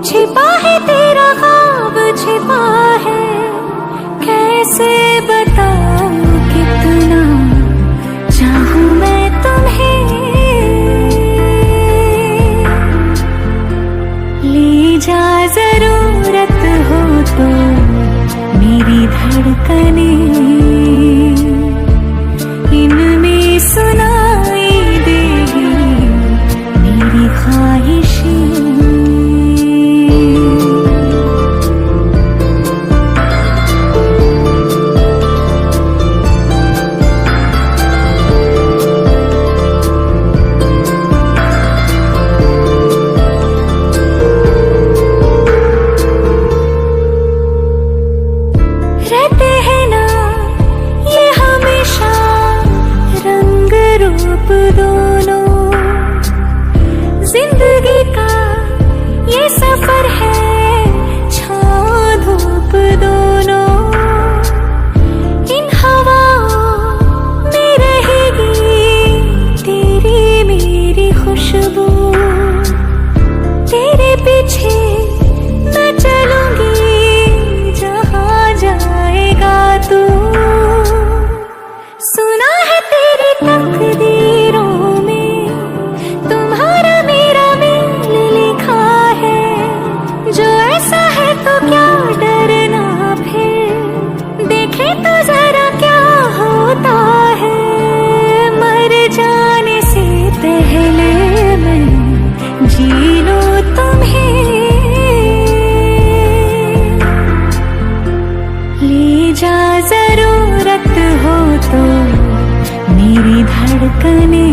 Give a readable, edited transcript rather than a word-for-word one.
छिपा है तेरा ख्वाब छिपा है, कैसे बताऊं कितना चाहूं मैं तुम्हें। ले जा जरूरत हो तो मेरी धड़कने, इनमें सुनाई देगी मेरी ख्वाहिशें। रहते हैं ना ये हमेशा रंग रूप दोनों, जिंदगी का ये सफर है छाँव धूप दोनों। इन हवाओं में रहेगी तेरी मेरी खुशबू, तेरे पीछे मैं चलूंगी जहाँ जाएगा तू। सुना है तेरी तकदीरों में तुम्हारा मेरा मेल लिखा है, जो ऐसा है तो क्या डरना फिर, देखे तो जरा क्या होता है। मर जाने से पहले मैं जी लूं तुम्हें। ले जा जरूरत हो तो मेरी धड़कने,